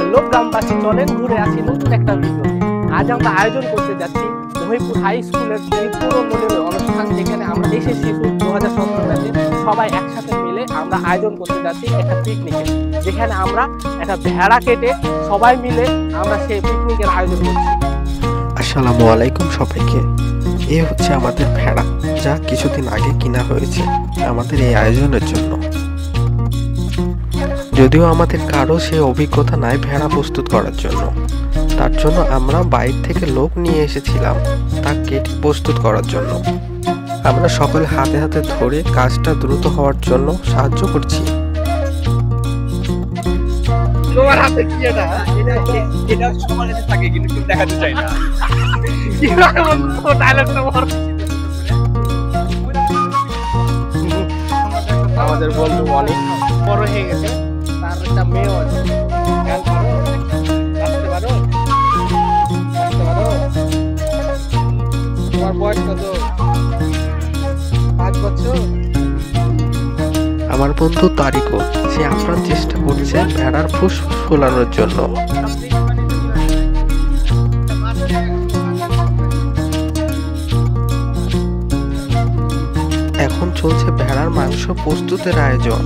Hello গ্রামবাসী, চলেন ঘুরে আসি নতুন একটা ভিডিও। আজ আমরা আয়োজন করতে যাচ্ছি মহিপুর হাই স্কুলের পুনর্মিলনী অনুষ্ঠান, যেখানে আমরা দেশের শিশু 2017 ব্যাচে সবাই একসাথে মিলে আমরা আয়োজন করতে যাচ্ছি একটা পিকনিকের, যেখানে আমরা একটা ভেড়া কেটে সবাই মিলে আমরা সেই পিকনিকের আয়োজন করছি। আসসালামু আলাইকুম সবাইকে। এ হচ্ছে আমাদের ভেড়া, যা কিছুদিন আগে কিনা হয়েছে আমাদের এই আয়োজনের জন্য। যদিও আমাদের কারো সেই অভিজ্ঞতা নাই ভেড়া প্রস্তুত করার জন্য, তার জন্য আমরা বাইরে থেকে লোক নিয়ে এসেছিলাম তা কেটে প্রস্তুত করার জন্য। আমরা সকলে হাতে হাতে ধরে কাজটা দ্রুত হওয়ার জন্য সাহায্য করছি। তোমার হাতে কি এটা? এটা সবার কাছে থাকে কিন্তু কেউ দেখাতে চায় না। আমাদের বন্ধু অনেক বড় হয়ে গেছে, তার একটা মেয়ে আছে। তোমার বয়স কত? 5 বছর। আমার বন্ধু তারিকও সে আপ্রাণ চেষ্টা করছে ভেড়ার ফুসফুস ফোলানোর জন্য। এখন চলছে ভেড়ার মাংস প্রস্তুতের আয়োজন।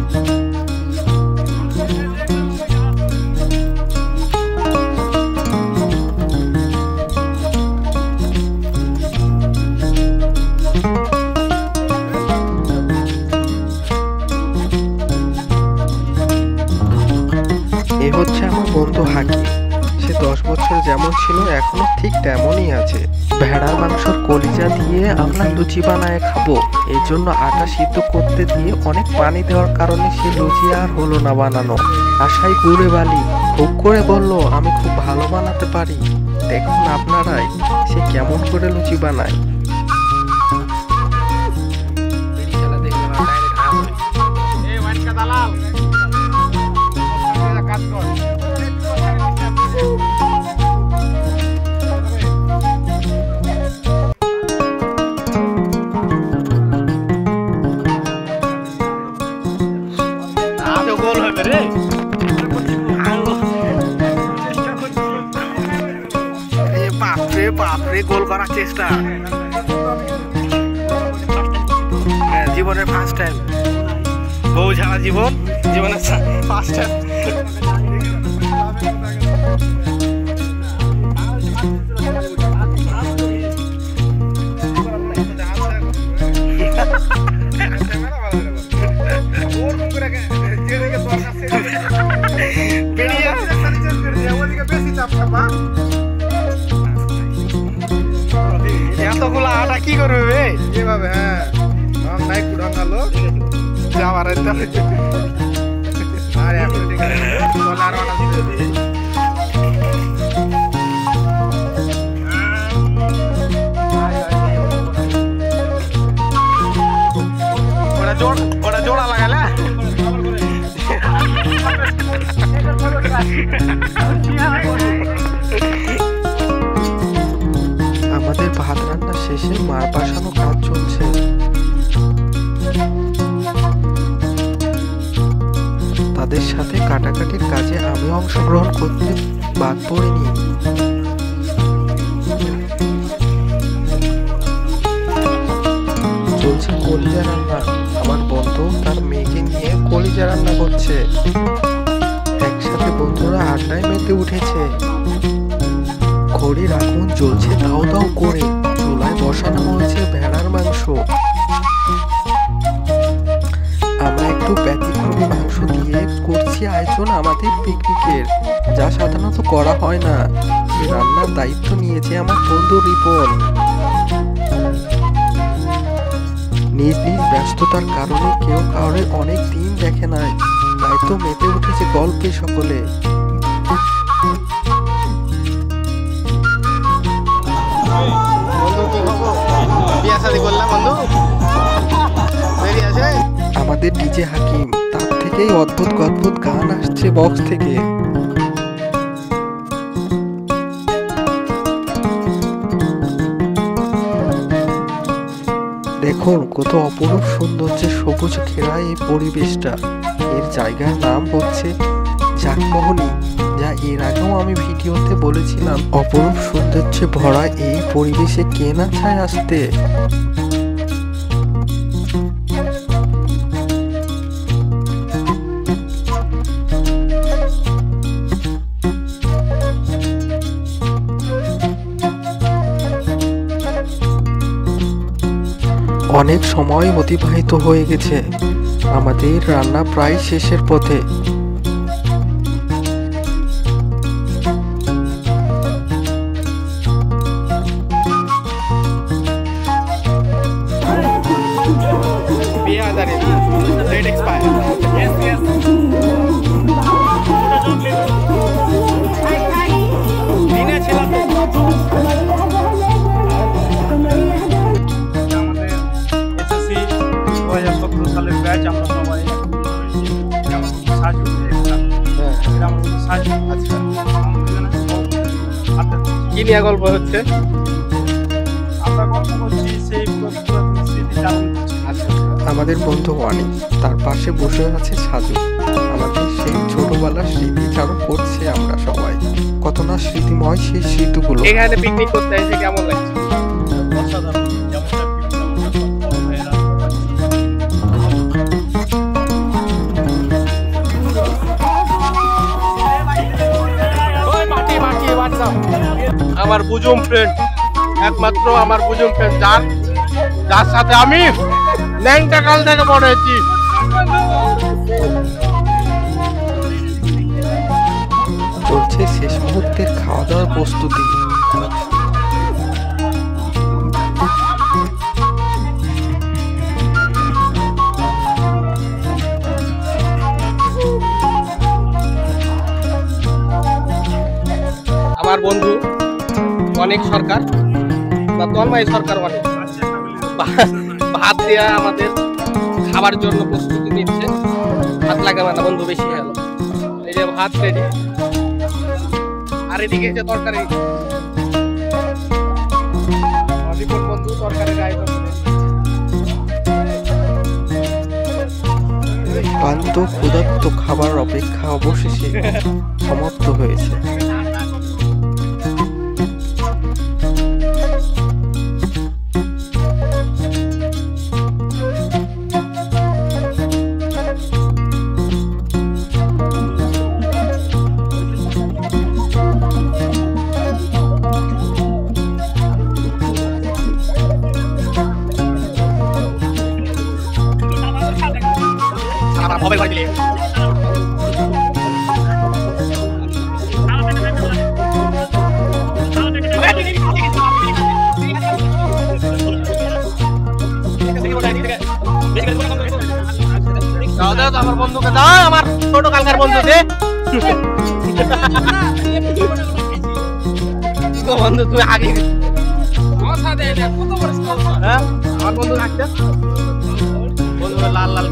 এ হচ্ছে আমার বন্ধু হাকিম। সে 10 বছর যেমন ছিল এখনো ঠিক তেমনই আছে। ভেড়ার মাংসর কলিজা দিয়ে আমরা লুচি বানায় খাবো, এই জন্য আটা সিদ্ধ করতে দিয়ে অনেক পানি দেওয়ার কারণে সে লুচি আর হলো না বানানো। আশাই গুড়ে বালি খুব করে বলল আমি খুব ভালো বানাতে পারি। দেখুন আপনারাই সে কেমন করে লুচি বানায়। বাপরে গোল করার চেষ্টা, জীবনের ফার্স্ট টাইম। বউ ছাড়া জীবনের ফার্স্ট টাইম। এতগুলা আটা কি করবে এভাবে? হ্যাঁ নাই কুড়াঙ্গালো যাওয়ার আর এখন ঠিক আছে। ওটা জোড়া লাগালে আমাদের ভাত রান্না শেষে মার পাশানো কাজ চলছে। তাদের সাথে কাটাকাটির কাজে আমি অংশগ্রহণ করতে বাদ পড়িনি। চলছে কলিজা রান্না। আমার বন্ধু তার মেয়েকে নিয়ে কলিজা রান্না করছে। একসাথে বন্ধুরা আড্ডায় মেতে উঠেছে। ঘড়ির আগুন জ্বলছে দাও দাও করে। চুলায় বসানো হয়েছে ভেড়ার মাংস। আমরা একটু ব্যতিক্রমী মাংস দিয়ে করছি আয়োজন আমাদের পিকনিকের, যা সাধারণত করা হয় না। এই রান্নার দায়িত্ব নিয়েছে আমার বন্ধু রিপন। নিজ নিজ ব্যস্ততার কারণে কেউ কাউরে অনেক দিন দেখে নাই, তাই তো মেতে উঠেছে গল্পে সকলে। আমাদের ডিজে হাকিম, তার থেকেই অদ্ভুত অদ্ভুত গান আসছে বক্স থেকে। দেখুন কত অপরূপ সৌন্দর্যে সবুজ ঘেরা এই পরিবেশটা। এর জায়গার নাম হচ্ছে জাগমোহনী, যা এর আগেও আমি ভিডিওতে বলেছিলাম। অপরূপ সৌন্দর্যে ভরা এই পরিবেশে কে না চায় আসতে। অনেক সময় অতিবাহিত হয়ে গেছে, আমাদের রান্না প্রায় শেষের পথে। কি নিয়ে গল্প হচ্ছে? আমরা গল্প করছি সেই আমাদের বন্ধু অনেক, তার পাশে বসে আছে সাজু। আমাদের সেই ছোটবেলার স্মৃতিচারণ করছে আমরা সবাই। কত না স্মৃতিময় সেই স্মৃতিগুলো। এখানে পিকনিক করতে এসে কেমন লাগছে? অসাধারণ। আমার বুজুম ফ্রেন্ড, একমাত্র আমার বুজুম ফ্রেন্ড, যার সাথে আমি ল্যাংটা কাল থেকে বড় হয়েছি। চলছে শেষ মুহূর্তের খাওয়া দাওয়ার প্রস্তুতি। আমার বন্ধু অনেক সরকার বা তন্ময় সরকার অনেক ভাত দেওয়া আমাদের খাবার জন্য প্রস্তুতি নিচ্ছে। ভাত লাগাবে না বন্ধু, বেশি হলো। এই যে ভাত রেডি, আর এদিকে যে তরকারি রিপোর্ট বন্ধু তরকারির আয়োজন। ক্লান্ত ক্ষুধার্ত খাবার অপেক্ষা অবশেষে সমাপ্ত হয়েছে। হবে করে দিলে আমার বন্ধুকে দাও, আমার ছোট কালকার বন্ধু যে বন্ধু তুমি আগে আমার বন্ধু থাকতে বন্ধু লাল লাল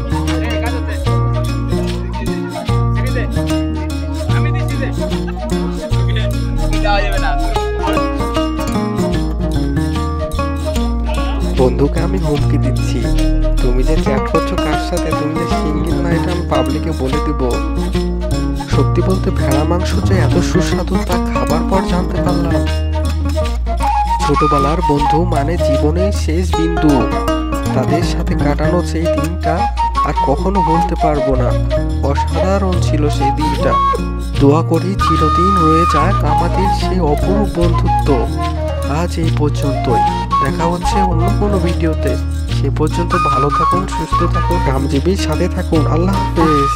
বন্ধুকে আমি হুমকি দিচ্ছি, তুমি যে চ্যাট করছো কার সাথে, তুমি যে সিঙ্গেল না, এটা আমি পাবলিকে বলে দিব। সত্যি বলতে ভেড়া মাংস যে এত সুস্বাদু তা খাবার পর জানতে পারলাম। ছোটবেলার বন্ধু মানে জীবনের শেষ বিন্দু, তাদের সাথে কাটানো সেই দিনটা আর কখনো ভুলতে পারবো না। অসাধারণ ছিল সেই দিনটা। দোয়া করি চিরদিন রয়ে যাক আমাদের সেই অপরূপ বন্ধুত্ব। আজ এই পর্যন্তই, দেখা হচ্ছে অন্য কোনো ভিডিওতে। সে পর্যন্ত ভালো থাকুন, সুস্থ থাকুন, গ্রামজীবীর সাথে থাকুন। আল্লাহ হাফেজ।